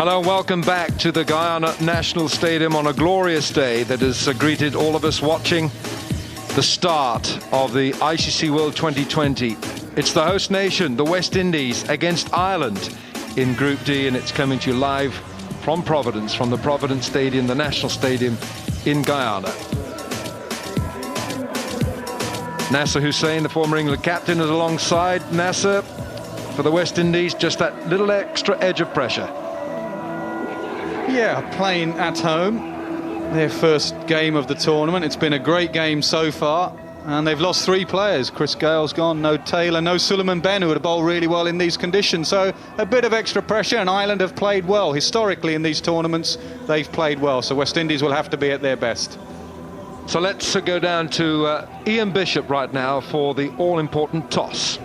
Hello and welcome back to the Guyana National Stadium on a glorious day that has greeted all of us watching the start of the ICC World 2020. It's the host nation, the West Indies, against Ireland in Group D, and it's coming to you live from Providence, from the Providence Stadium, the National Stadium in Guyana. Nasser Hussain, the former England captain, is alongside. Nasser, for the West Indies, just that little extra edge of pressure. Yeah, playing at home, their first game of the tournament. It's been a great game so far, and they've lost 3 players. Chris Gale's gone, no Taylor, no Suleiman Ben, who would have bowled really well in these conditions. So a bit of extra pressure, and Ireland have played well. Historically in these tournaments, they've played well, so West Indies will have to be at their best. So let's go down to Ian Bishop right now for the all-important toss.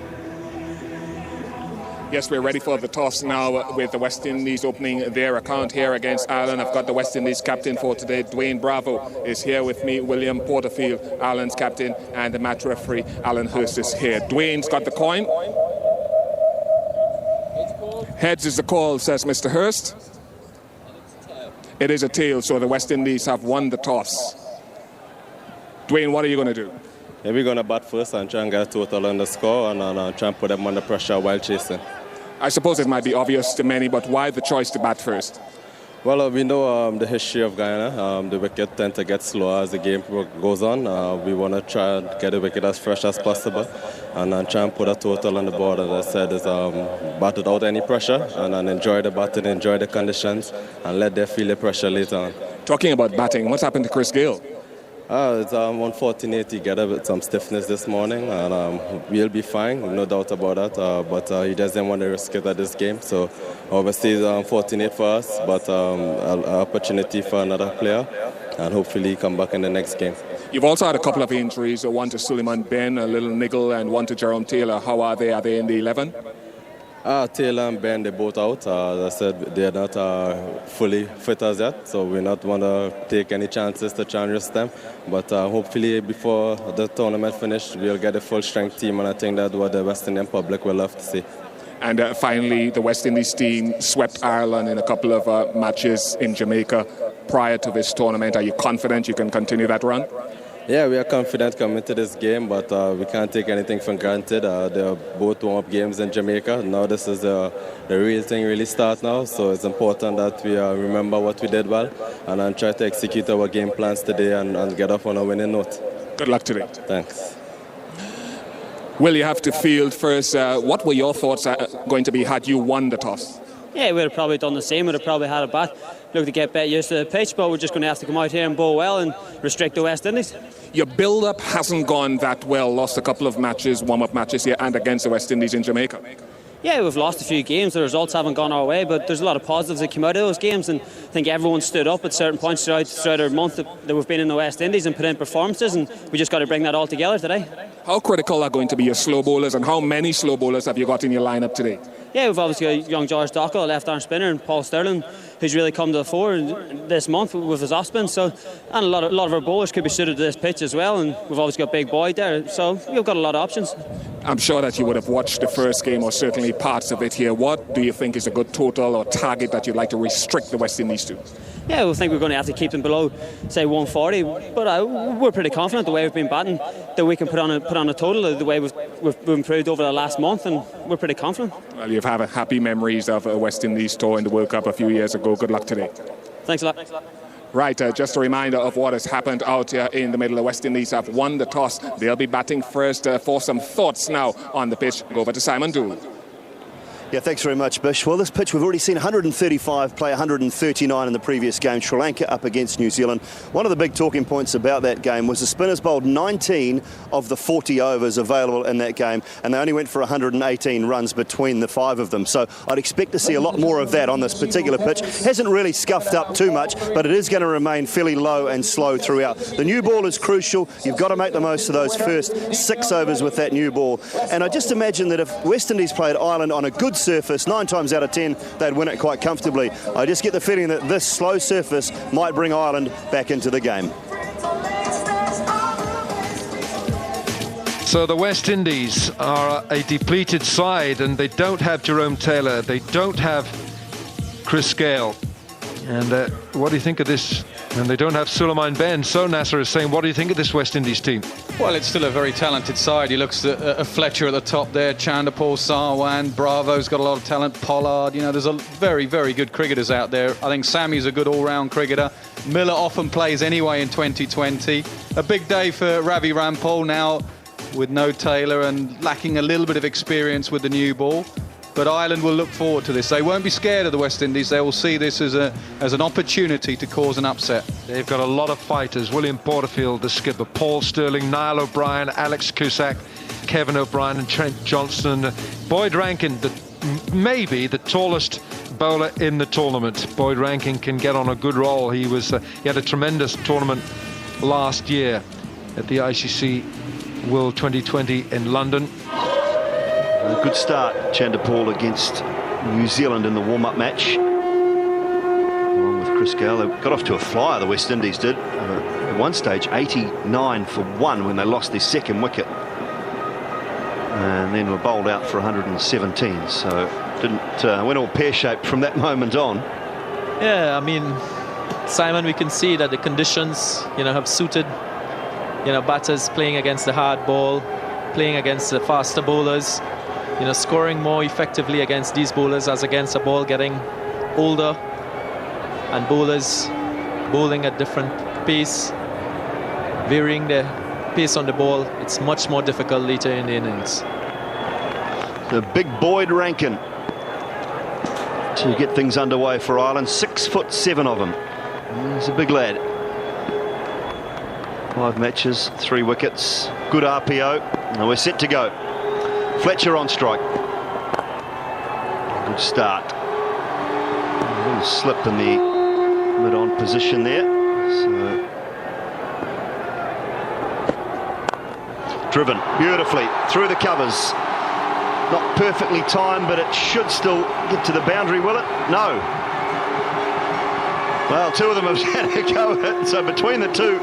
Yes, we're ready for the toss now with the West Indies opening their account here against Ireland. I've got the West Indies captain for today, Dwayne Bravo, is here with me. William Porterfield, Ireland's captain, and the match referee, Alan Hurst, is here. Dwayne's got the coin. Heads is the call, says Mr. Hurst. It is a tail, so the West Indies have won the toss. Dwayne, what are you going to do? Yeah, we're going to bat first and try and get a total on the score and try and put them under pressure while chasing. I suppose it might be obvious to many, but why the choice to bat first? Well, we know the history of Guyana. The wicket tend to get slower as the game goes on. We want to try and get the wicket as fresh as possible and try and put a total on the board. As I said, is bat without any pressure and enjoy the batting, enjoy the conditions, and let them feel the pressure later on. Talking about batting, what's happened to Chris Gale? It's unfortunate he got a bit some stiffness this morning, and we'll be fine, no doubt about that. But he doesn't want to risk it at this game, so obviously it's unfortunate for us, but an opportunity for another player, and hopefully he come back in the next game. You've also had a couple of injuries, one to Suleiman Ben, a little niggle, and one to Jerome Taylor. How are they? Are they in the 11? Taylor and Ben, they're both out. As I said, they're not fully fit as yet, so we not want to take any chances to try and risk them. But hopefully before the tournament finish, we'll get a full-strength team, and I think that's what the West Indian public will love to see. And finally, the West Indies team swept Ireland in a couple of matches in Jamaica prior to this tournament. Are you confident you can continue that run? Yeah, we are confident coming to this game, but we can't take anything for granted. They are both warm-up games in Jamaica. Now this is the real thing really start now, so it's important that we remember what we did well and try to execute our game plans today and get off on a winning note. Good luck today. Thanks. Will, you have to field first. What were your thoughts going to be had you won the toss? Yeah, we would have probably done the same. We'd have probably had a bat. Look to get better used to the pitch, but we're just going to have to come out here and bowl well and restrict the West Indies. Your build-up hasn't gone that well. Lost a couple of matches, warm-up matches here, and against the West Indies in Jamaica. Yeah, we've lost a few games. The results haven't gone our way, but there's a lot of positives that came out of those games, and I think everyone stood up at certain points throughout our month that we've been in the West Indies and put in performances, and we just got to bring that all together today. How critical are going to be your slow bowlers, and how many slow bowlers have you got in your lineup today? Yeah, we've obviously got young George Dockel, a left-arm spinner, and Paul Sterling, who's really come to the fore this month with his off-spin. So, and a lot of our bowlers could be suited to this pitch as well, and we've obviously got Big Boyd there. So we've got a lot of options. I'm sure that you would have watched the first game, or certainly parts of it here. What do you think is a good total or target that you'd like to restrict the West Indies to? Yeah, we think we're going to have to keep them below, say, 140. But we're pretty confident the way we've been batting that we can put on a total the way we've improved over the last month, and we're pretty confident. Well, you've had happy memories of a West Indies tour in the World Cup a few years ago. Good luck today. Thanks a lot. Right, just a reminder of what has happened out here in the middle. The West Indies have won the toss. They'll be batting first. For some thoughts now on the pitch, go over to Simon Dool. Yeah, thanks very much, Bish. Well, this pitch, we've already seen 135 play 139 in the previous game. Sri Lanka up against New Zealand. One of the big talking points about that game was the spinners bowled 19 of the 40 overs available in that game, and they only went for 118 runs between the 5 of them. So I'd expect to see a lot more of that on this particular pitch. Hasn't really scuffed up too much, but it is going to remain fairly low and slow throughout. The new ball is crucial. You've got to make the most of those first 6 overs with that new ball. And I just imagine that if West Indies played Ireland on a good surface, 9 times out of 10 they'd win it quite comfortably. I just get the feeling that this slow surface might bring Ireland back into the game. So the West Indies are a depleted side, and they don't have Jerome Taylor, they don't have Chris Gale. And what do you think of this? And they don't have Suleiman Ben, so Nasser is saying, what do you think of this West Indies team? Well, it's still a very talented side. He looks at Fletcher at the top there, Chanderpaul, Sarwan, Bravo's got a lot of talent, Pollard. You know, there's a very, very good cricketers out there. I think Sammy's a good all-round cricketer. Miller often plays anyway in 2020. A big day for Ravi Rampal now with no Taylor and lacking a little bit of experience with the new ball. But Ireland will look forward to this. They won't be scared of the West Indies. They will see this as an opportunity to cause an upset. They've got a lot of fighters. William Porterfield, the skipper, Paul Stirling, Niall O'Brien, Alex Cusack, Kevin O'Brien and Trent Johnston. Boyd Rankin, maybe the tallest bowler in the tournament. Boyd Rankin can get on a good roll. He had a tremendous tournament last year at the ICC World 2020 in London. A good start, Chanderpaul, against New Zealand in the warm-up match. Along with Chris Gale, they got off to a flyer, the West Indies did. At one stage, 89 for 1 when they lost their second wicket. And then were bowled out for 117, so went all pear-shaped from that moment on. Yeah, I mean, Simon, we can see that the conditions, have suited, batters playing against the hard ball, playing against the faster bowlers. Scoring more effectively against these bowlers as against a ball getting older and bowlers bowling at different pace, varying the pace on the ball. It's much more difficult later in the innings. The big Boyd Rankin to get things underway for Ireland. 6'7" of him. He's a big lad. 5 matches, 3 wickets, good RPO, and we're set to go. Fletcher on strike. Good start. A little slip in the mid-on position there. So driven beautifully through the covers. Not perfectly timed, but it should still get to the boundary, will it? No. Well, 2 of them have had a go at it. So between the 2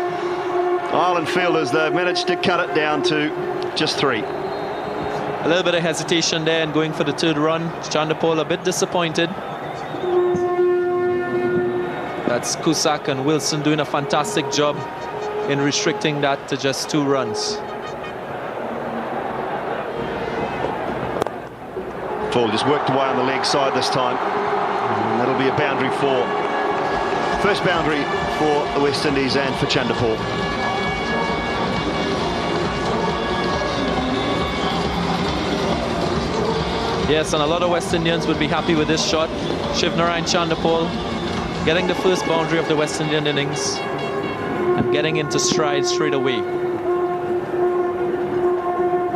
Ireland fielders, they've managed to cut it down to just 3. A little bit of hesitation there and going for the 3rd run. Chanderpaul a bit disappointed. That's Cusack and Wilson doing a fantastic job in restricting that to just 2 runs. Paul just worked away on the leg side this time. And that'll be a boundary first boundary for the West Indies and for Chanderpaul. Yes, and a lot of West Indians would be happy with this shot. Shivnarine Chanderpaul getting the first boundary of the West Indian innings and getting into stride straight away.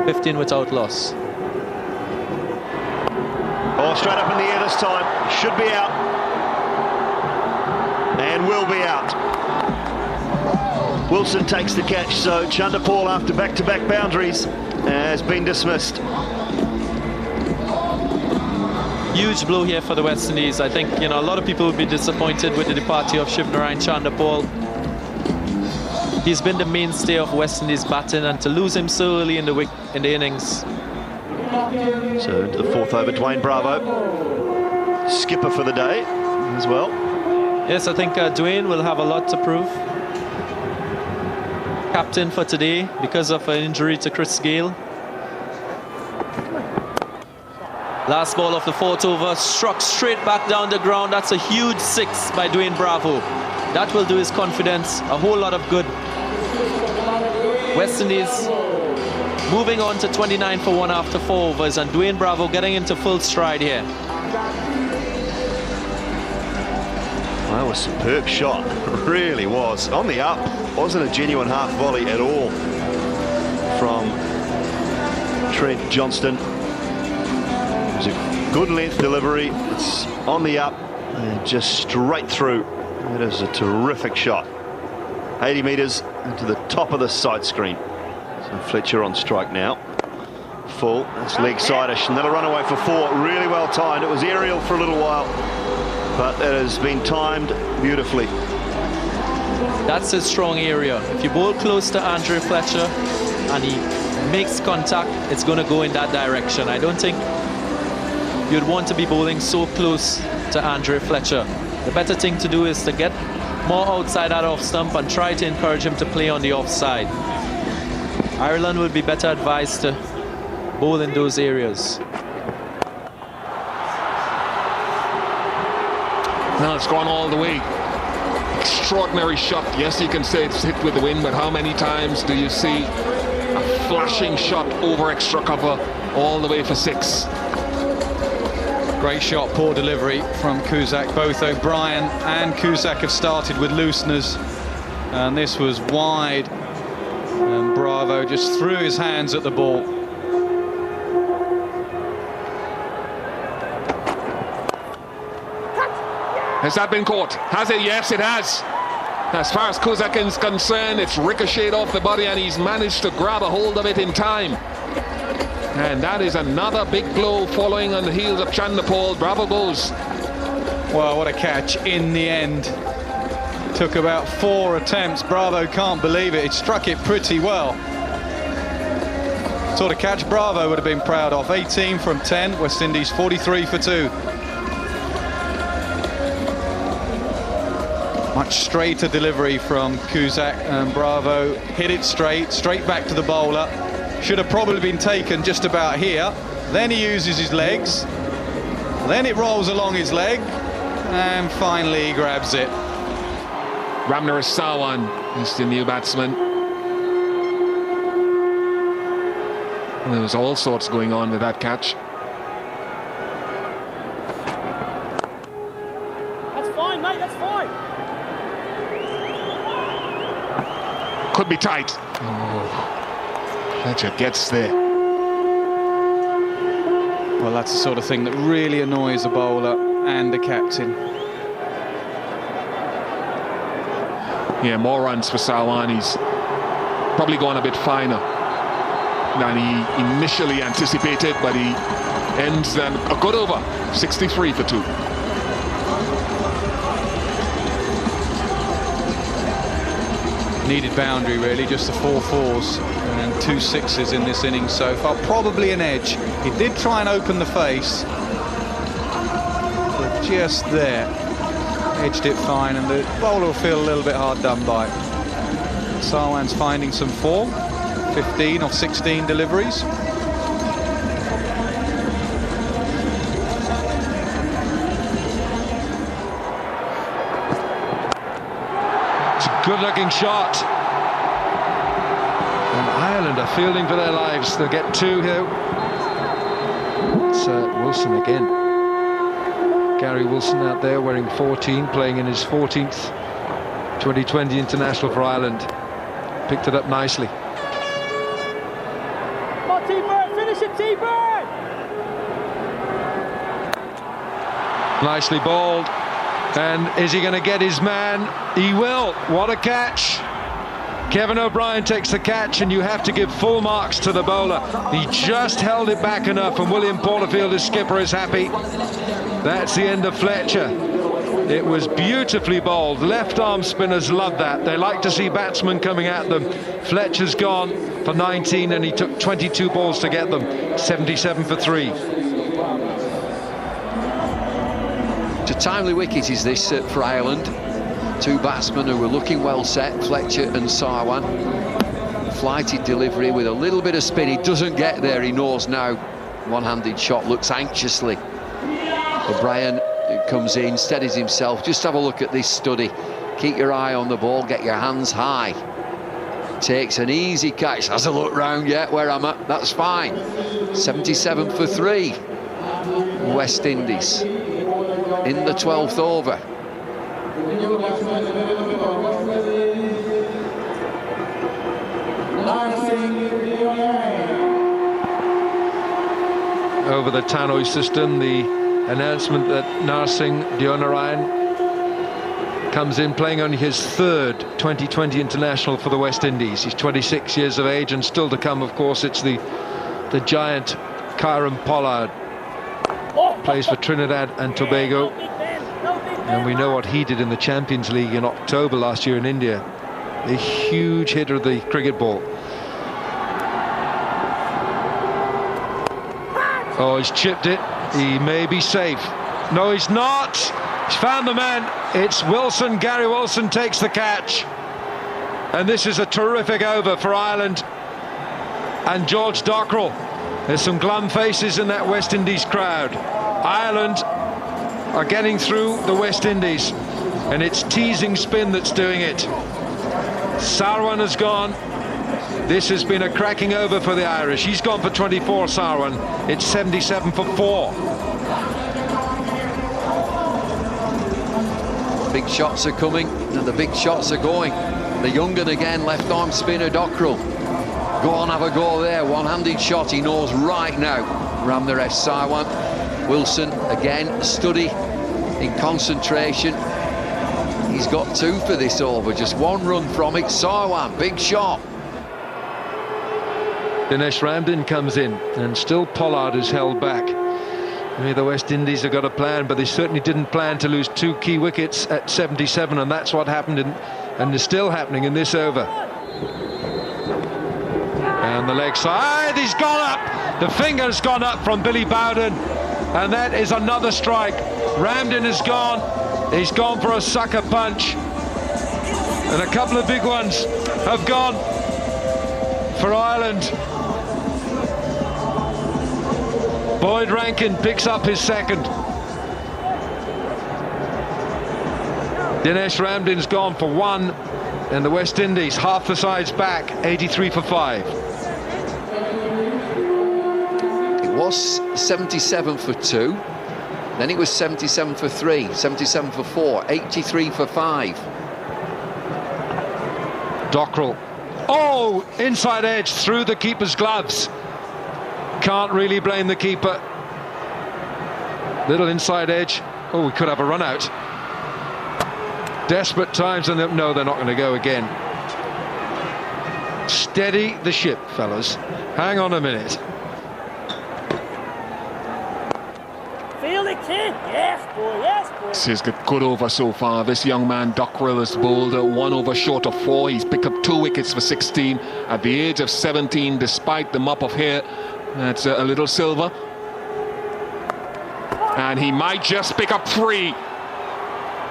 15 without loss. Oh, straight up in the air this time. Should be out. And will be out. Wilson takes the catch, so Chanderpaul, after back-to-back boundaries, has been dismissed. Huge blow here for the West Indies. I think, a lot of people would be disappointed with the departure of Shivnarine Chanderpaul. He's been the mainstay of West Indies batting, and to lose him so early in the innings. So into the 4th over, Dwayne Bravo, skipper for the day as well. Yes, I think Dwayne will have a lot to prove. Captain for today because of an injury to Chris Gale. Last ball of the 4th over, struck straight back down the ground. That's a huge 6 by Dwayne Bravo. That will do his confidence a whole lot of good. West Indies moving on to 29 for 1 after 4 overs, and Dwayne Bravo getting into full stride here. That was a superb shot, it really was. On the up, wasn't a genuine half volley at all from Trent Johnston. It was a good length delivery. It's on the up and just straight through. It is a terrific shot. 80 metres into the top of the sight screen. So Fletcher on strike now. Full. That's leg side-ish, and that'll run away for 4. Really well timed. It was aerial for a little while, but it has been timed beautifully. That's his strong area. If you bowl close to Andre Fletcher and he makes contact, it's going to go in that direction. I don't think you'd want to be bowling so close to Andre Fletcher. The better thing to do is to get more outside that off stump and try to encourage him to play on the offside. Ireland would be better advised to bowl in those areas. Now it's gone all the way. Extraordinary shot. Yes, you can say it's hit with the wind, but how many times do you see a flashing shot over extra cover all the way for 6? Great shot, poor delivery from Cusack. Both O'Brien and Cusack have started with looseners, and this was wide, and Bravo just threw his hands at the ball. Has that been caught? Has it? Yes, it has. As far as Cusack is concerned, it's ricocheted off the body and he's managed to grab a hold of it in time. And that is another big blow following on the heels of Chandapal. Bravo goes. Well, what a catch in the end. Took about 4 attempts. Bravo can't believe it. It struck it pretty well. Sort of catch Bravo would have been proud of. 18 from 10. West Indies 43 for 2. Much straighter delivery from Cusack, and Bravo hit it straight back to the bowler. Should have probably been taken just about here. Then he uses his legs. Then it rolls along his leg, and finally he grabs it. Ramner Sawan is the new batsman. And there was all sorts going on with that catch. That's fine, mate, that's fine. Could be tight. Oh. Fletcher gets there. Well, that's the sort of thing that really annoys a bowler and a captain. Yeah, more runs for Sawan. He's probably gone a bit finer than he initially anticipated, but he ends a good over. 63 for 2. Needed boundary really, just the 4 4s and 2 6s in this innings so far. Probably an edge. He did try and open the face, but just there. Edged it fine, and the bowler will feel a little bit hard done by. Sawan's finding some form. 15 of 16 deliveries. Good-looking shot. And Ireland are fielding for their lives. They'll get 2 here. It's Wilson again. Gary Wilson out there wearing 14, playing in his 14th 2020 international for Ireland. Picked it up nicely. Come on, T-Bird, finish it, T-Bird! Nicely bowled. And is he going to get his man? He will. What a catch. Kevin O'Brien takes the catch, and you have to give full marks to the bowler. He just held it back enough, and William Porterfield, his skipper, is happy. That's the end of Fletcher. It was beautifully bowled. Left arm spinners love that. They like to see batsmen coming at them. Fletcher's gone for 19, and he took 22 balls to get them. 77 for 3. A timely wicket is this for Ireland. 2 batsmen who were looking well set, Fletcher and Sawan. Flighted delivery with a little bit of spin. He doesn't get there, he knows now. One-handed shot, looks anxiously. O'Brien comes in, steadies himself. Just have a look at this study. Keep your eye on the ball, get your hands high. Takes an easy catch. Has a look round, yeah, where am I? That's fine. 77 for 3. West Indies in the 12th over. Over the Tannoy system, the announcement that Narsingh Deonarayan comes in playing only his 3rd 2020 international for the West Indies. He's 26 years of age, and still to come, of course, it's the giant Kieran Pollard. Plays for Trinidad and Tobago, and we know what he did in the Champions League in October last year in India. A huge hitter of the cricket ball. Oh, he's chipped it. He may be safe. No, he's not. He's found the man. It's Wilson. Gary Wilson takes the catch. And this is a terrific over for Ireland and George Dockrell. There's some glum faces in that West Indies crowd. Ireland are getting through the West Indies, and it's teasing spin that's doing it. Sarwan has gone. This has been a cracking over for the Irish. He's gone for 24, Sarwan. It's 77 for 4. Big shots are coming, and the big shots are going. The young and again left-arm spinner Dockrell. Go on, have a go there. One-handed shot, he knows right now. Ramnaresh Sarwan. Wilson again, study in concentration. He's got 2 for this over, just 1 run from it. Sarwan, big shot. Dinesh Ramdin comes in, and still Pollard is held back. Maybe the West Indies have got a plan, but they certainly didn't plan to lose 2 key wickets at 77, and that's what happened and is still happening in this over. And the leg side, he's gone up. The finger's gone up from Billy Bowden, and that is another strike. Ramdin is gone. He's gone for a sucker punch, and a couple of big ones have gone for Ireland. Boyd Rankin picks up his second. Dinesh Ramdin's gone for 1, and the West Indies, half the sides back, 83 for 5. It was 77 for 2, then it was 77 for 3, 77 for 4, 83 for 5. Dockrell. Oh, inside edge through the keeper's gloves. Can't really blame the keeper. Little inside edge. Oh, we could have a run out. Desperate times, and no, they're not going to go again. Steady the ship, fellas. Hang on a minute. Feel the kid. Yes, boy. Yes, boy. This is a good over so far. This young man, Dockrell, has bowled 1 over short of 4. He's picked up 2 wickets for 16 at the age of 17, despite the mop of hair. That's a little silver. And he might just pick up 3.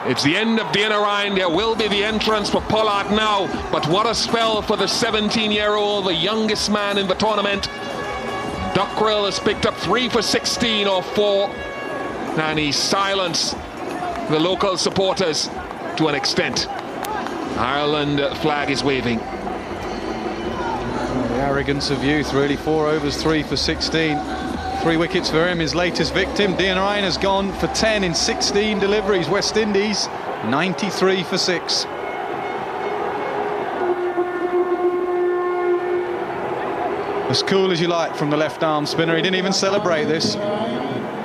It's the end of the inner line. There will be the entrance for Pollard now. But what a spell for the 17-year-old, the youngest man in the tournament. Dockrell has picked up 3 for 16 or 4. And he silenced the local supporters to an extent. Ireland flag is waving. The arrogance of youth, really. 4 overs, 3 for 16. 3 wickets for him, his latest victim. Dean Ryan has gone for 10 in 16 deliveries. West Indies, 93 for 6. As cool as you like from the left-arm spinner. He didn't even celebrate this.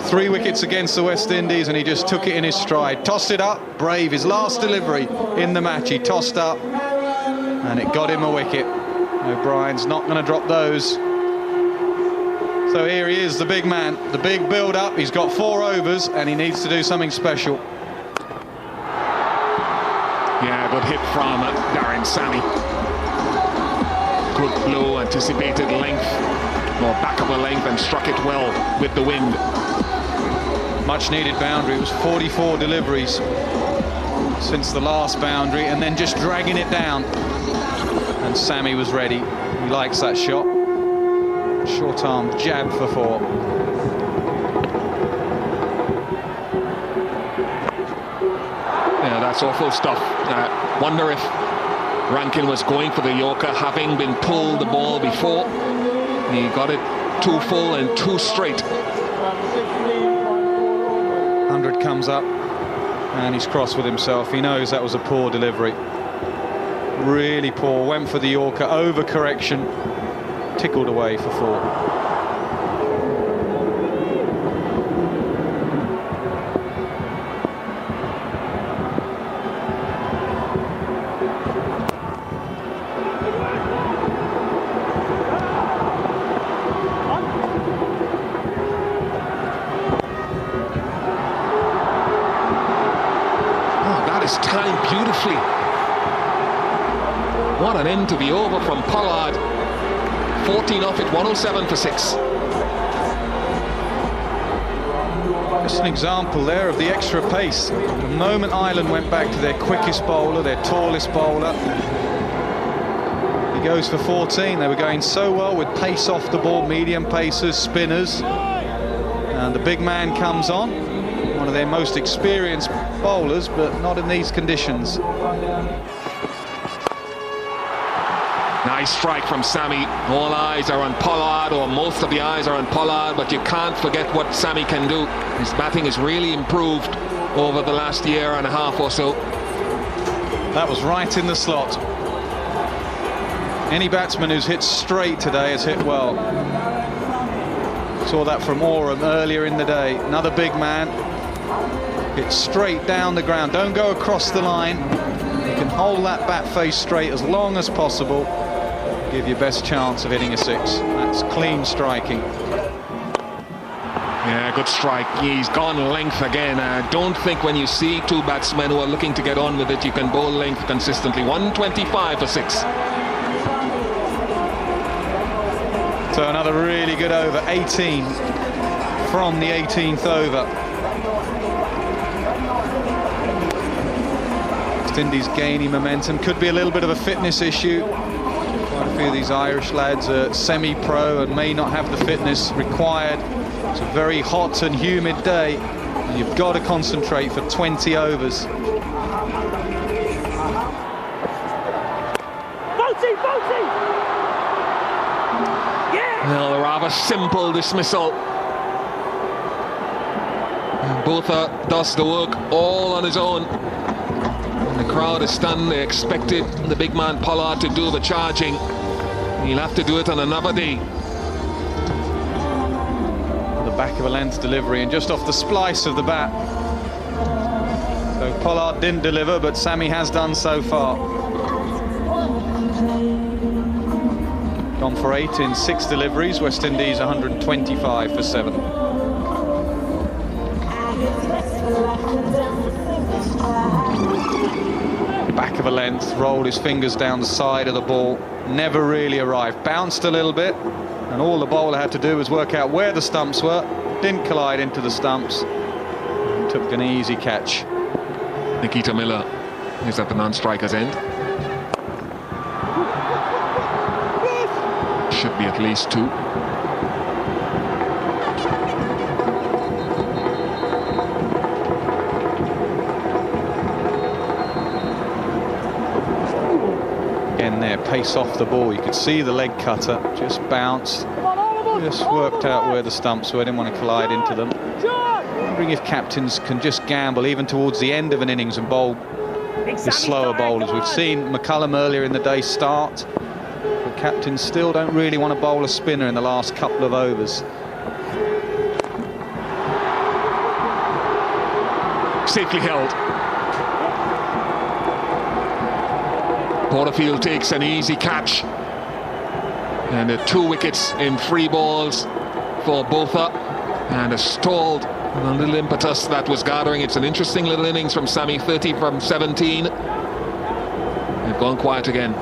3 wickets against the West Indies, and he just took it in his stride. Tossed it up, brave. His last delivery in the match, he tossed up, and it got him a wicket. O'Brien's not going to drop those. So here he is, the big man, the big build-up. He's got 4 overs, and he needs to do something special. Yeah, good hit from Darren Sammy. Good blow, anticipated length, or back of the length, and struck it well with the wind. Much needed boundary. It was 44 deliveries since the last boundary, and then just dragging it down. And Sammy was ready. He likes that shot. Short arm jab for 4. Yeah, that's awful stuff. Wonder if Rankin was going for the Yorker, having been pulled the ball before. He got it 2 full and 2 straight. 100 comes up, and he's cross with himself. He knows that was a poor delivery. Really poor. Went for the Yorker, over correction. Tickled away for 4. Timed beautifully. What an end to the over from Pollard. 14 off it, 107 for 6. Just an example there of the extra pace. The moment Ireland went back to their quickest bowler, their tallest bowler, he goes for 14. They were going so well with pace off the ball, medium pacers, spinners, and the big man comes on, one of their most experienced bowlers, but not in these conditions. Nice strike from Sammy. All eyes are on Pollard, or most of the eyes are on Pollard, but you can't forget what Sammy can do. His batting has really improved over the last year and a half or so. That was right in the slot. Any batsman who's hit straight today has hit well. Saw that from Oram earlier in the day. Another big man. Hit straight down the ground. Don't go across the line. You can hold that bat face straight as long as possible. Give your best chance of hitting a six. That's clean striking. Yeah, good strike. He's gone length again. I don't think when you see two batsmen who are looking to get on with it, you can bowl length consistently. 125 for 6. So another really good over, 18 from the 18th over. West Indies gaining momentum. Could be a little bit of a fitness issue. Quite a few of these Irish lads are semi-pro and may not have the fitness required. It's a very hot and humid day, and you've got to concentrate for 20 overs. Well, a rather simple dismissal. Botha does the work all on his own. And the crowd is stunned. They expected the big man Pollard to do the charging. He'll have to do it on another day. The back of a length delivery and just off the splice of the bat. So Pollard didn't deliver, but Sammy has done so far. Gone for 8 in 6 deliveries. West Indies 125 for 7. Back of a length, rolled his fingers down the side of the ball, never really arrived. Bounced a little bit, and all the bowler had to do was work out where the stumps were. Didn't collide into the stumps. Took an easy catch. Nikita Miller is at the non-striker's end. Should be at least 2. Again there, pace off the ball. You could see the leg cutter just bounced. Just worked out where the stumps were. Didn't want to collide into them. Wondering if captains can just gamble even towards the end of an innings and bowl the slower bowlers. We've seen McCullum earlier in the day start. Captains still don't really want to bowl a spinner in the last couple of overs. Safely held. Porterfield takes an easy catch. And 2 wickets in 3 balls for Botha. And a stalled a little impetus that was gathering. It's an interesting little innings from Sammy, 30 from 17. They've gone quiet again.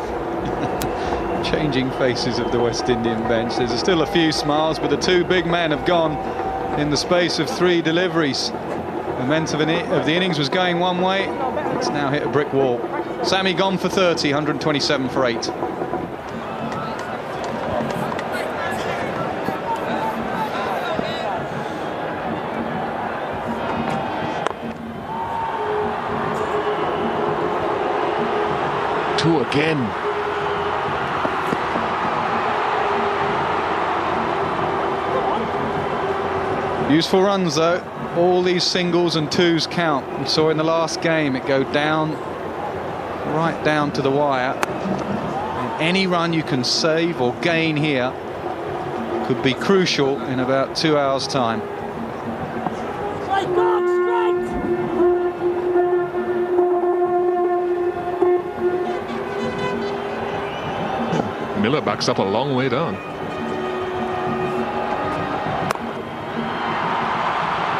Changing faces of the West Indian bench. There's still a few smiles, but the 2 big men have gone in the space of 3 deliveries. The momentum of the innings was going one way. It's now hit a brick wall. Sammy gone for 30, 127 for 8. Two again. Useful runs though. All these singles and 2s count. We saw in the last game it go down, right down to the wire. And any run you can save or gain here could be crucial in about 2 hours' time. Miller backs up a long way down.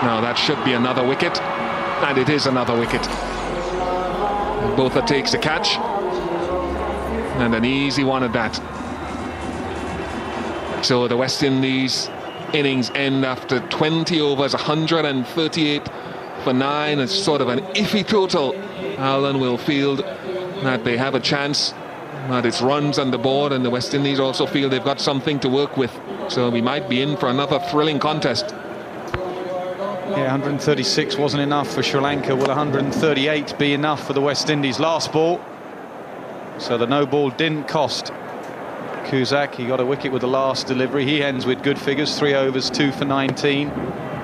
Now that should be another wicket, and it is another wicket. Botha takes the catch, and an easy one at that. So the West Indies innings end after 20 overs, 138 for 9. It's sort of an iffy total. Ireland will feel that they have a chance, that it's runs on the board, and the West Indies also feel they've got something to work with. So we might be in for another thrilling contest. Yeah, 136 wasn't enough for Sri Lanka. Will 138 be enough for the West Indies? Last ball. So the no ball didn't cost Cusack. He got a wicket with the last delivery. He ends with good figures, 3 overs, 2 for 19.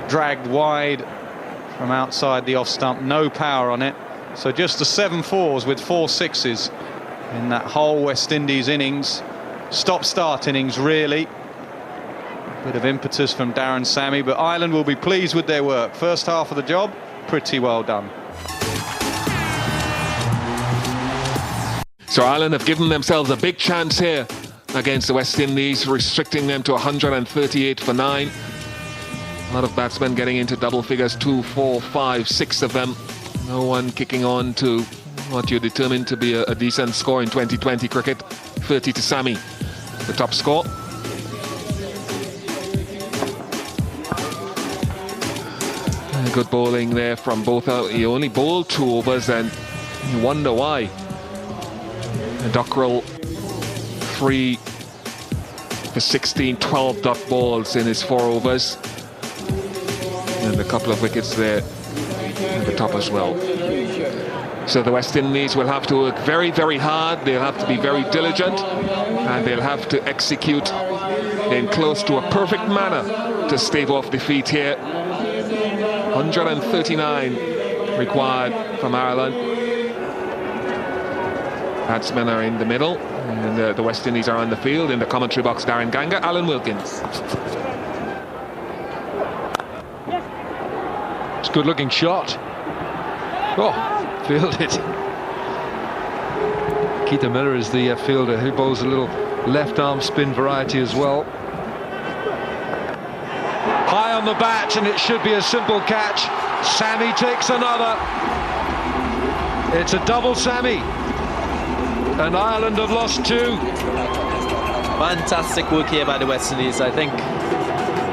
Dragged wide from outside the off stump, no power on it. So just the 7 fours with 4 sixes in that whole West Indies innings. Stop-start innings, really. Bit of impetus from Darren Sammy, but Ireland will be pleased with their work. First half of the job, pretty well done. So Ireland have given themselves a big chance here against the West Indies, restricting them to 138 for 9. A lot of batsmen getting into double figures, 2, 4, 5, 6 of them. No one kicking on to what you're determined to be a decent score in 2020 cricket. 30 to Sammy, the top score. Good bowling there from both out. He only bowled 2 overs, and you wonder why. Dockrell 3 for 16, 12 dot balls in his 4 overs, and a couple of wickets there at the top as well. So the West Indies will have to work very, very hard. They'll have to be very diligent, and they'll have to execute in close to a perfect manner to stave off defeat here. 139 required from Ireland. Batsmen are in the middle, and the West Indies are on the field. In the commentary box, Darren Ganga, Alan Wilkins. It's a good-looking shot. Oh, fielded. Keita Miller is the fielder who bowls a little left-arm spin variety as well. High on the bat, and it should be a simple catch. Sammy takes another. It's a double Sammy. And Ireland have lost 2. Fantastic work here by the West Indies. I think,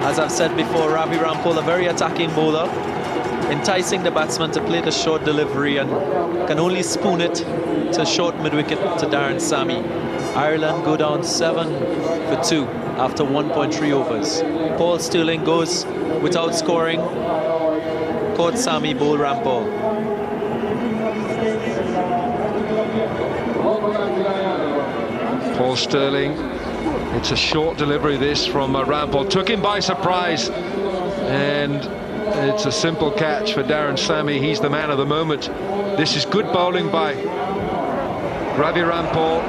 as I've said before, Ravi Rampal, a very attacking bowler, enticing the batsman to play the short delivery and can only spoon it to short mid-wicket to Darren Sammy. Ireland go down 7 for 2 after 1.3 overs. Paul Stirling goes without scoring. Caught Sammy, bowl Rampal. Paul Stirling, it's a short delivery this from Rampal, took him by surprise, and it's a simple catch for Darren Sammy. He's the man of the moment. This is good bowling by Ravi Rampal.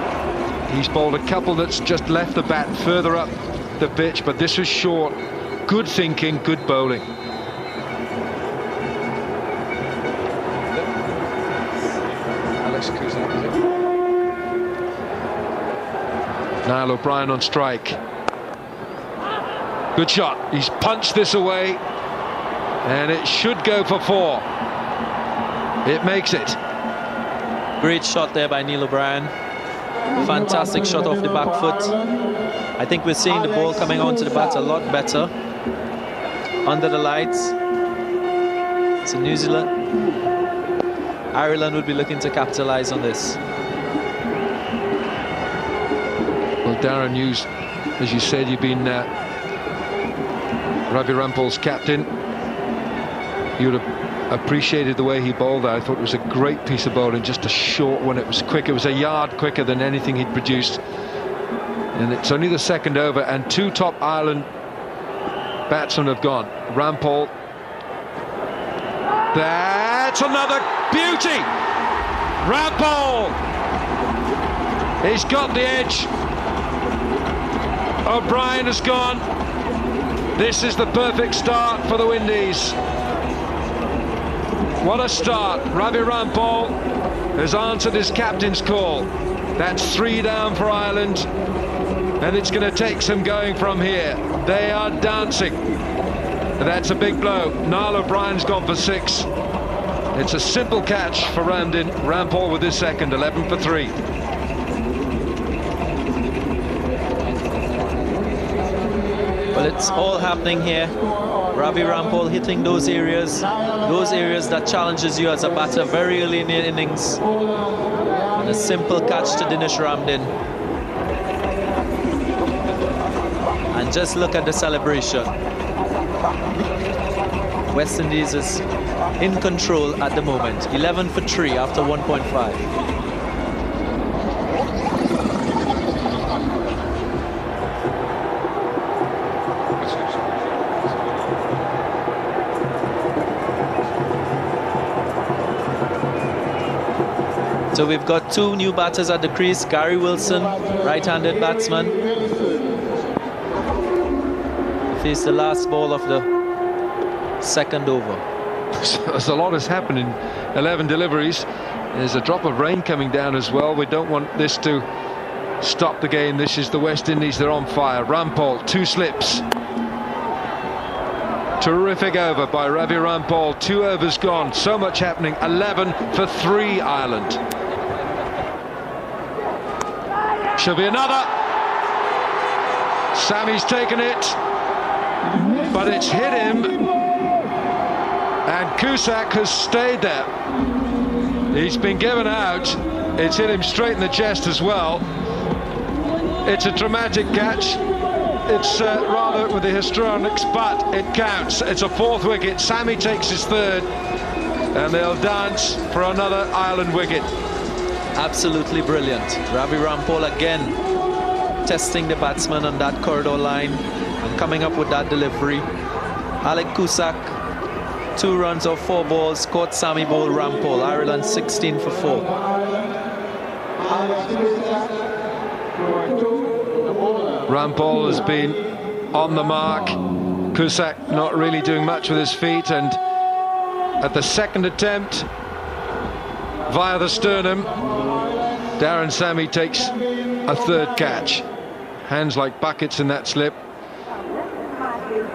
He's bowled a couple that's just left the bat further up the pitch, but this was short. Good thinking, good bowling. Niall O'Brien on strike. Good shot. He's punched this away, and it should go for 4. It makes it. Great shot there by Niall O'Brien. Fantastic shot off the back foot. I think we're seeing the ball coming onto the bat a lot better under the lights. So New Zealand, Ireland would be looking to capitalize on this. Well, Darren, as you said, you've been Ravi Rampal's captain. You'd have appreciated the way he bowled that. I thought it was a great piece of bowling, just a short one. It was quick. It was a yard quicker than anything he'd produced. And it's only the second over, and 2 top Ireland batsmen have gone. Rampal. That's another beauty. Rampal. He's got the edge. O'Brien has gone. This is the perfect start for the Windies. What a start. Ravi Rampal has answered his captain's call. That's 3 down for Ireland, and it's going to take some going from here. They are dancing. That's a big blow. Niall O'Brien's gone for 6. It's a simple catch for Rampal with his second, 11 for 3. But Well, it's all happening here. Ravi Rampal hitting those areas that challenges you as a batter very early in the innings. And a simple catch to Dinesh Ramdin. And just look at the celebration. West Indies is in control at the moment. 11 for 3 after 1.5. So we've got two new batters at the crease. Gary Wilson, right-handed batsman. Face the last ball of the second over. There's a lot has happened in 11 deliveries. There's a drop of rain coming down as well. We don't want this to stop the game. This is the West Indies. They're on fire. Rampal, 2 slips. Terrific over by Ravi Rampal. 2 overs gone. So much happening. 11 for 3 Ireland. Should be another. Sammy's taken it, but it's hit him, and Cusack has stayed there. He's been given out. It's hit him straight in the chest as well. It's a dramatic catch. It's rather with the histrionics, but it counts. It's a 4th wicket. Sammy takes his 3rd, and they'll dance for another Ireland wicket. Absolutely brilliant. Ravi Rampal again testing the batsman on that corridor line and coming up with that delivery. Alec Cusack, 2 runs off 4 balls, caught Sammy ball Rampal. Ireland 16 for 4. Rampal has been on the mark. Cusack not really doing much with his feet, and at the second attempt via the sternum, Darren Sammy takes a 3rd catch. Hands like buckets in that slip.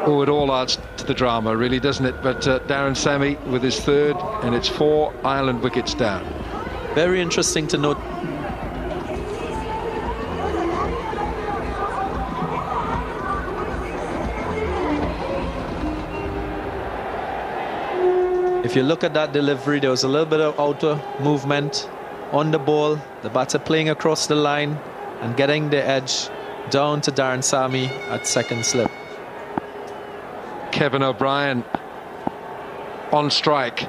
Oh, it all adds to the drama, really, doesn't it? But Darren Sammy with his 3rd, and it's 4 Ireland wickets down. Very interesting to note. If you look at that delivery, there was a little bit of outer movement on the ball. The batter playing across the line and getting the edge down to Darren Sammy at second slip. Kevin O'Brien on strike.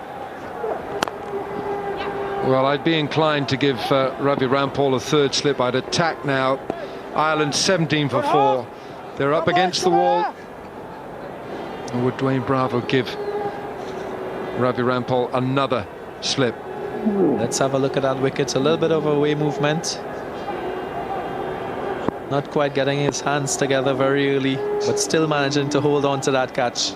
Well, I'd be inclined to give Ravi Rampal a 3rd slip. I'd attack now. Ireland 17 for 4. They're up against the wall. Or would Dwayne Bravo give Ravi Rampal another slip? Let's have a look at that wicket. A little bit of away movement. Not quite getting his hands together very early, but still managing to hold on to that catch.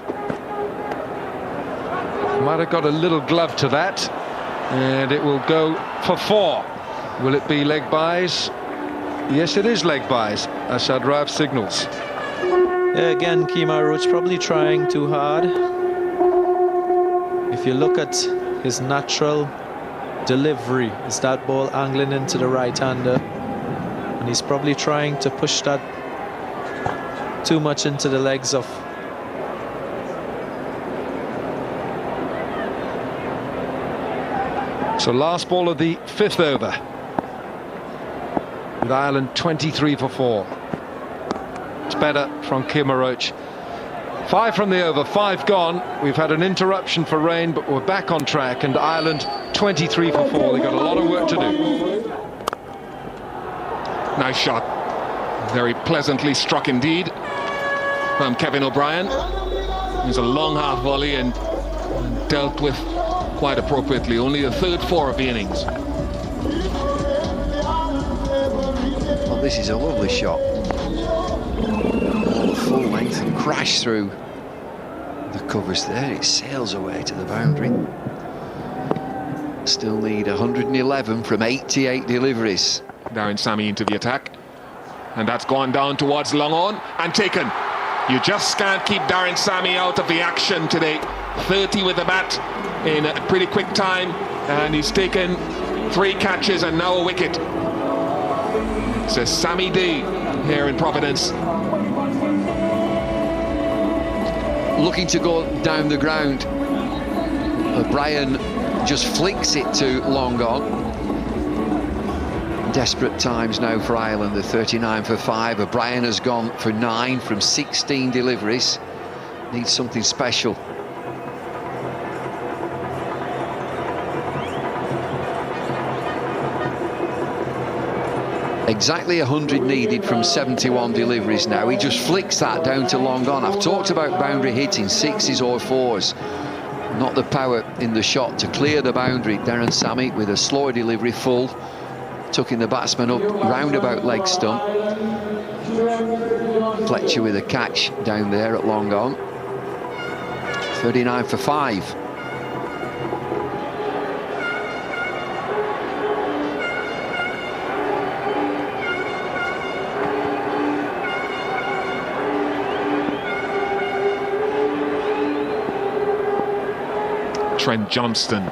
Might have got a little glove to that, and it will go for 4. Will it be leg byes? Yes, it is leg byes. Ashad Rav signals. Yeah, again, Kemar Roach probably trying too hard. If you look at his natural delivery, is that ball angling into the right-hander, and he's probably trying to push that too much into the legs of So last ball of the 5th over, with Ireland 23 for 4. It's better from Kemar Roach. 5 from the over, 5 gone. We've had an interruption for rain, but we're back on track, and Ireland 23 for 4. They've got a lot of work to do. Nice shot. Very pleasantly struck indeed from Kevin O'Brien. It was a long half volley and dealt with quite appropriately. Only a 3rd 4 of the innings. Well, this is a lovely shot. Full length and crash through the covers there. It sails away to the boundary. Still need 111 from 88 deliveries. Darren Sammy into the attack, and that's gone down towards long on and taken. You just can't keep Darren Sammy out of the action today. 30 with the bat in a pretty quick time, and he's taken 3 catches and now a wicket. It's a Sammy day here in Providence. looking to go down the ground. O'Brien just flicks it to long on. Desperate times now for Ireland. They're 39 for 5. O'Brien has gone for 9 from 16 deliveries. Needs something special. Exactly 100 needed from 71 deliveries now. He just flicks that down to long on. I've talked about boundary hitting, 6s or 4s. Not the power in the shot to clear the boundary. Darren Sammy with a slower delivery, full, tucking the batsman up roundabout leg stump. Fletcher with a catch down there at long on. 39 for 5. Trent Johnston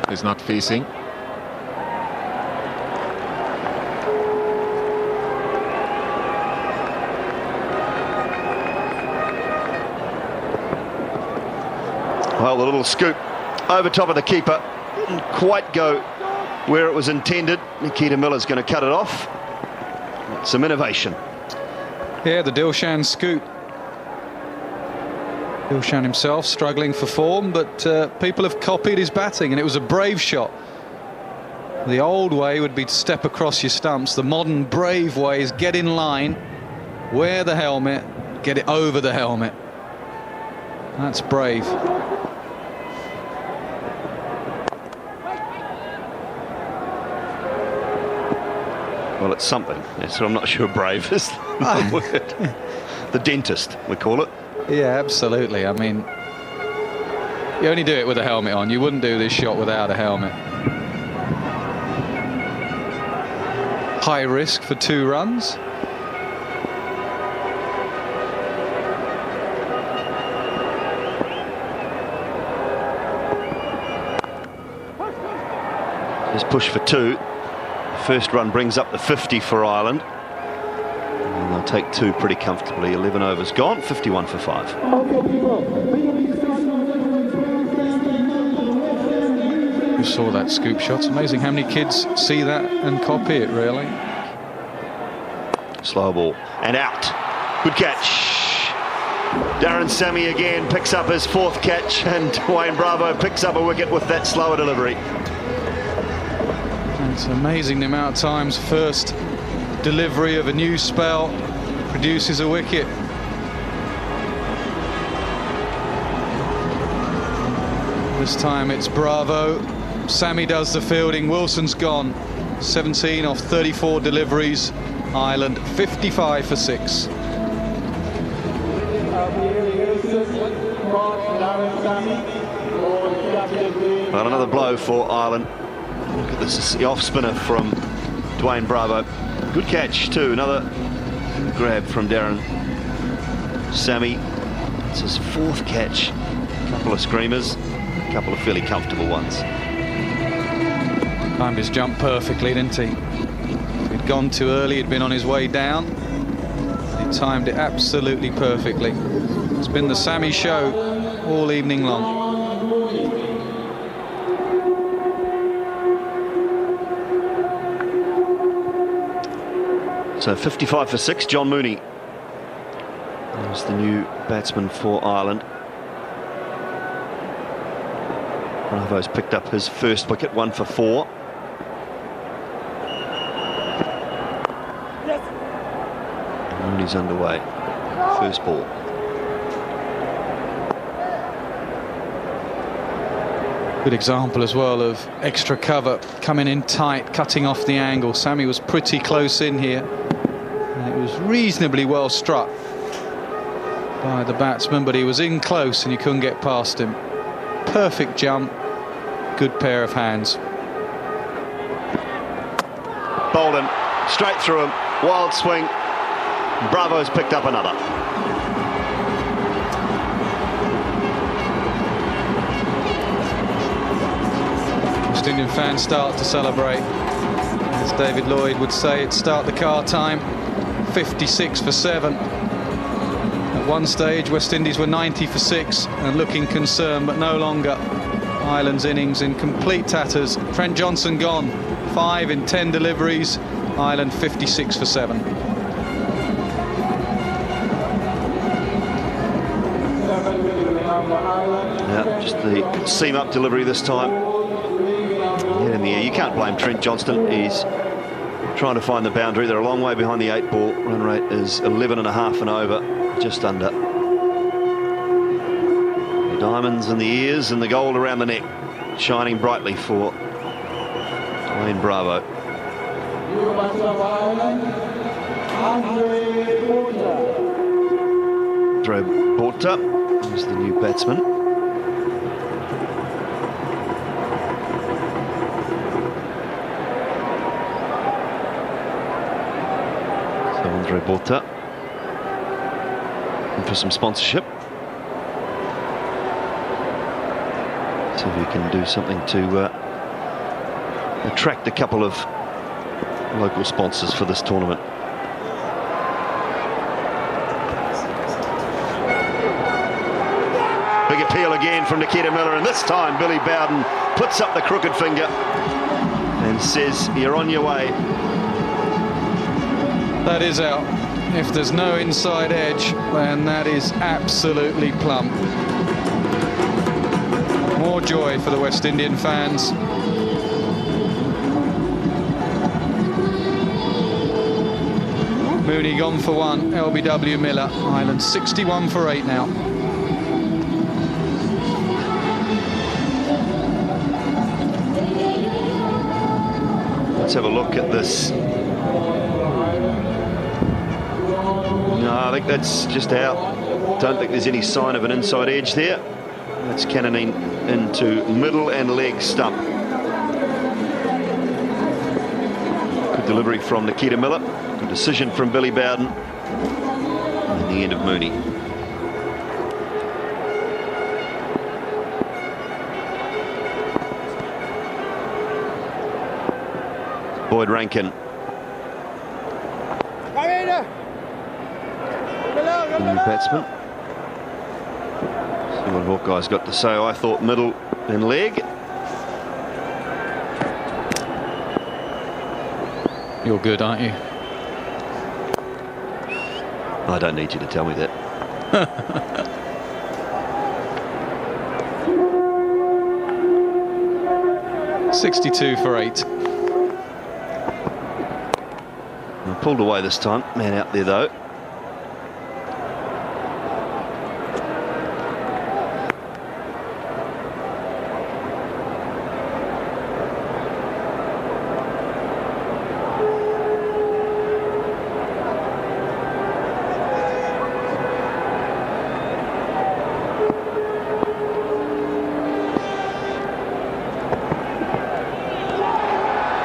is not facing. Well, the little scoop over top of the keeper didn't quite go where it was intended. Nikita Miller's going to cut it off. Some innovation. Yeah, the Dilshan scoop. Dilshan himself struggling for form, but people have copied his batting, and it was a brave shot. The old way would be to step across your stumps. The modern brave way is get in line, wear the helmet, get it over the helmet. That's brave. Well, it's something. So I'm not sure brave is the word. The dentist, we call it. Yeah, absolutely. I mean, you only do it with a helmet on. You wouldn't do this shot without a helmet. High risk for 2 runs. There's push for 2. First run brings up the 50 for Ireland. And they'll take 2 pretty comfortably. 11 overs gone, 51 for 5. You saw that scoop shot. It's amazing how many kids see that and copy it, really. Slow ball. And out. Good catch. Darren Sammy again picks up his 4th catch, and Dwayne Bravo picks up a wicket with that slower delivery. It's amazing the amount of times first delivery of a new spell produces a wicket. This time it's Bravo. Sammy does the fielding. Wilson's gone. 17 off 34 deliveries. Ireland 55 for 6. Well, another blow for Ireland. Look at this, the off spinner from Dwayne Bravo. Good catch too, another grab from Darren Sammy. It's his 4th catch. A couple of screamers, a couple of fairly comfortable ones. Timed his jump perfectly, didn't he? If he'd gone too early, he'd been on his way down. He timed it absolutely perfectly. It's been the Sammy show all evening long. So 55 for 6, John Mooney. There's the new batsman for Ireland. Bravo's picked up his 1st wicket, 1 for 4. Mooney's underway. 1st ball. Good example as well of extra cover, coming in tight, cutting off the angle. Sammy was pretty close in here. And it was reasonably well struck by the batsman, but he was in close and you couldn't get past him. Perfect jump, good pair of hands. Bowled him, straight through him, wild swing. Bravo's picked up another. West Indian fans start to celebrate. As David Lloyd would say, it's start the car time. 56 for 7. At one stage, West Indies were 90 for 6 and looking concerned, but no longer. Ireland's innings in complete tatters. Trent Johnson gone, 5 in 10 deliveries. Ireland 56 for 7. Yeah, just the seam-up delivery this time. Get in the air. You can't blame Trent Johnston. He's trying to find the boundary. They're a long way behind the 8-ball. Run rate is 11.5 and over, just under. The diamonds in the ears and the gold around the neck, shining brightly for Dwayne Bravo. Andre Porter is the new batsman. So Andre Porter for some sponsorship. See if he can do something to attract a couple of local sponsors for this tournament. Big appeal again from Nikita Miller, and this time Billy Bowden puts up the crooked finger and says, you're on your way. That is out. If there's no inside edge, then that is absolutely plump. More joy for the West Indian fans. Mooney gone for 1, LBW Miller. Ireland 61 for 8 now. Let's have a look at this. No, I think that's just out. Don't think there's any sign of an inside edge there. That's cannoning into middle and leg stump. Good delivery from Nikita Miller. Good decision from Billy Bowden. And the end of Mooney. Boyd Rankin. The new batsman. See what Hawkeye's got to say. I thought middle and leg. You're good, aren't you? I don't need you to tell me that. 62 for 8. Pulled away this time. Man out there though.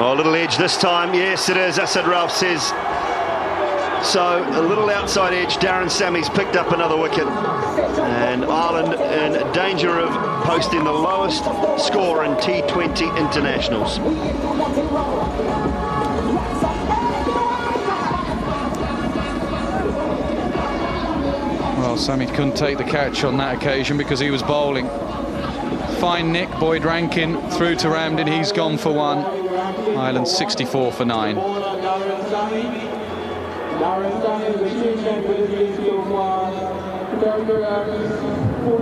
Oh, a little edge this time. Yes, it is. Asad Ralph says. So a little outside edge. Darren Sammy's picked up another wicket. And Ireland in danger of posting the lowest score in T20 internationals. Well, Sammy couldn't take the catch on that occasion because he was bowling. Fine nick, Boyd Rankin through to Ramden. He's gone for 1. Ireland 64 for 9.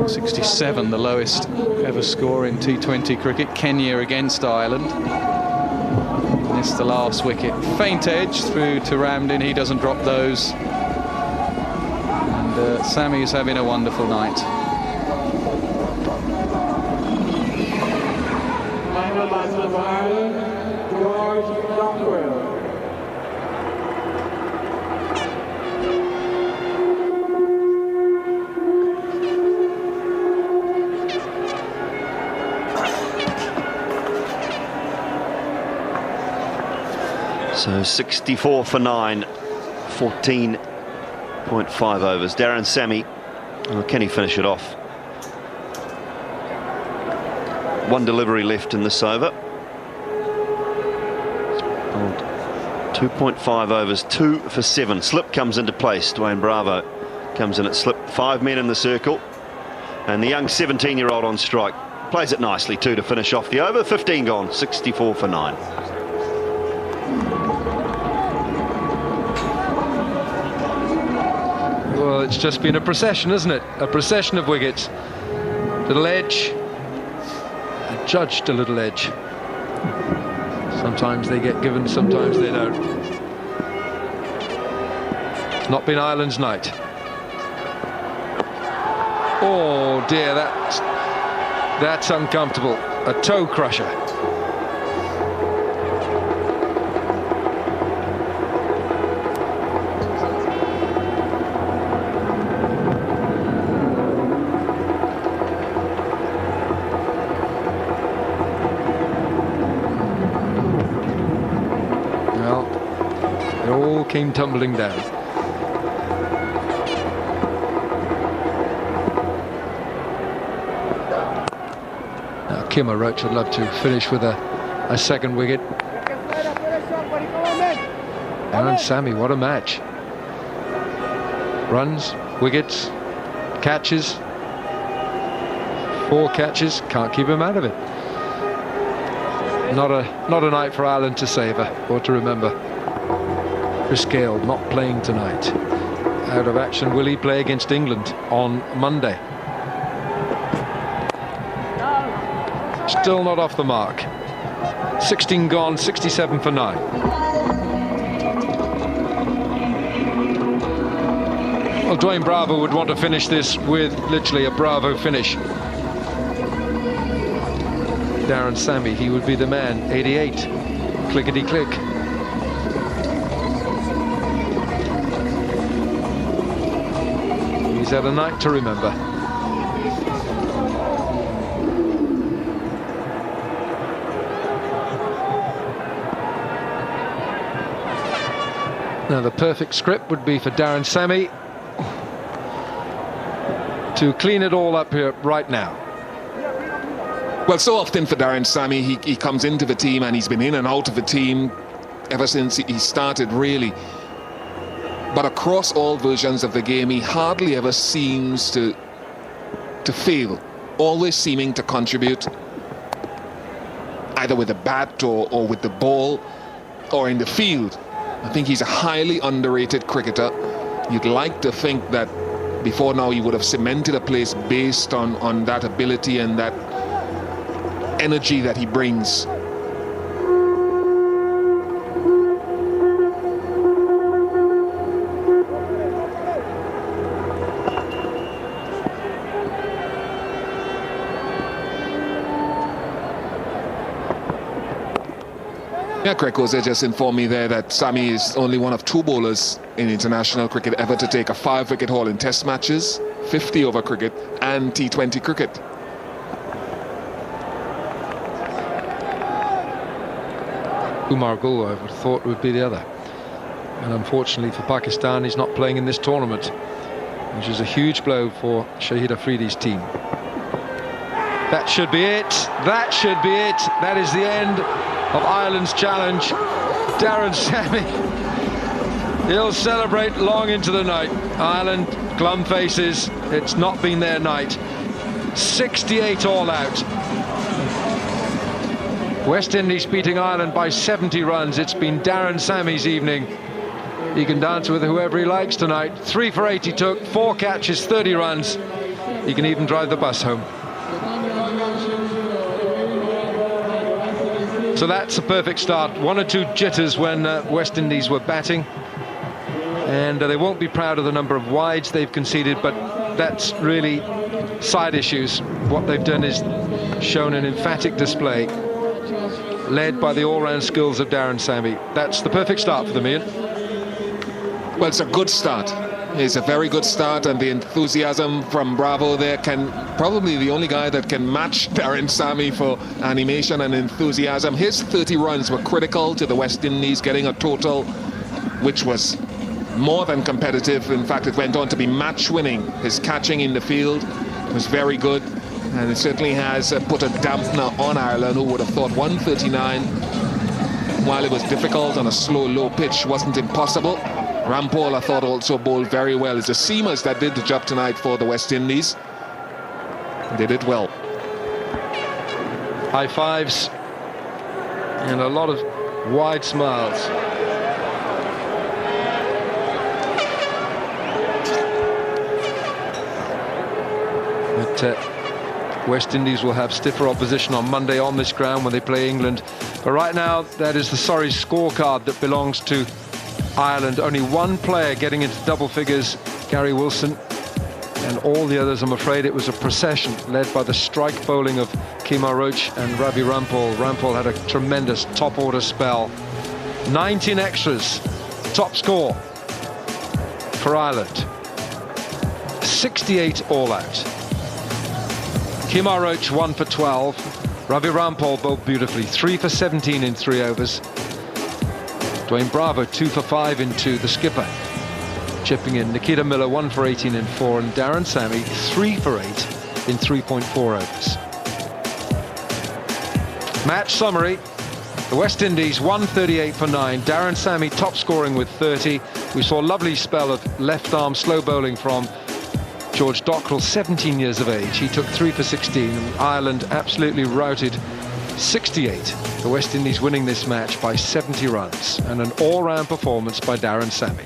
67, the lowest ever score in T20 cricket. Kenya against Ireland. Missed the last wicket. Faint edge through to Ramden. He doesn't drop those. And Sammy's having a wonderful night. So 64 for 9, 14.5 overs. Darren Sammy, can he finish it off? One delivery left in this over. 2.5 overs, 2 for 7. Slip comes into place. Dwayne Bravo Comes in at slip, 5 men in the circle. And the young 17-year-old on strike. Plays it nicely too to finish off the over. 15 gone, 64 for 9. Well, it's just been a procession, isn't it? A procession of wickets. Little edge. Judged a little edge. Sometimes they get given, sometimes they don't. It's not been Ireland's night. Oh dear, that's uncomfortable. A toe crusher. Well, it all came tumbling down. Kimmer Roach would love to finish with a second wicket. Aaron Sammy, what a match. Runs, wickets, catches. 4 catches, can't keep him out of it. Not a night for Ireland to savour or to remember. Chris Gale not playing tonight. Out of action. Will he play against England on Monday? Still not off the mark. 16 gone, 67 for 9. Well, Dwayne Bravo would want to finish this with literally a Bravo finish. Darren Sammy, he would be the man. 88. Clickety click. He's had a night to remember. Now the perfect script would be for Darren Sammy to clean it all up here right now. Well, so often for Darren Sammy, he comes into the team and he's been in and out of the team ever since he started, really. But across all versions of the game, he hardly ever seems to fail, always seeming to contribute, either with the bat or with the ball or in the field. I think he's a highly underrated cricketer. You'd like to think that before now he would have cemented a place based on that ability and that energy that he brings. Yeah, Craig Ose just informed me there that Sammy is only one of 2 bowlers in international cricket ever to take a 5-wicket haul in Test matches, 50 over cricket and T20 cricket. Umar Gul, I would have thought, would be the other. And unfortunately for Pakistan, he's not playing in this tournament, which is a huge blow for Shahid Afridi's team. That should be it. That should be it. That is the end of Ireland's challenge. Darren Sammy, he'll celebrate long into the night. Ireland, glum faces, it's not been their night. 68 all out. West Indies beating Ireland by 70 runs. It's been Darren Sammy's evening. He can dance with whoever he likes tonight. 3 for 8 he took, 4 catches, 30 runs. He can even drive the bus home. So that's a perfect start. 1 or 2 jitters when West Indies were batting, and they won't be proud of the number of wides they've conceded, but that's really side issues. What they've done is shown an emphatic display, led by the all-round skills of Darren Sammy. That's the perfect start for them, Ian. Well, it's a good start. It's a very good start, and the enthusiasm from Bravo there can probably the only guy that can match Darren Sammy for animation and enthusiasm. His 30 runs were critical to the West Indies getting a total which was more than competitive. In fact, it went on to be match-winning. His catching in the field was very good, and it certainly has put a dampener on Ireland, who would have thought 139, while it was difficult on a slow, low pitch, wasn't impossible. Rampol, I thought, also bowled very well. It's the seamers that did the job tonight for the West Indies. They did well. High fives and a lot of wide smiles. But West Indies will have stiffer opposition on Monday on this ground when they play England. But right now, that is the sorry scorecard that belongs to Ireland. Only one player getting into double figures, Gary Wilson, and all the others, I'm afraid it was a procession led by the strike bowling of Kemar Roach and Ravi Rampal. Rampal had a tremendous top order spell. 19 extras, top score for Ireland. 68 all out. Kemar Roach 1 for 12. Ravi Rampal bowled beautifully, 3 for 17 in 3 overs. Dwayne Bravo 2 for 5 in 2, the skipper chipping in. Nikita Miller 1 for 18 in 4, and Darren Sammy 3 for 8 in 3.4 overs. Match summary: the West Indies 138 for 9. Darren Sammy top scoring with 30. We saw a lovely spell of left arm slow bowling from George Dockrell, 17 years of age. He took 3 for 16, and Ireland absolutely routed 68. The West Indies winning this match by 70 runs, and an all-round performance by Darren Sammy.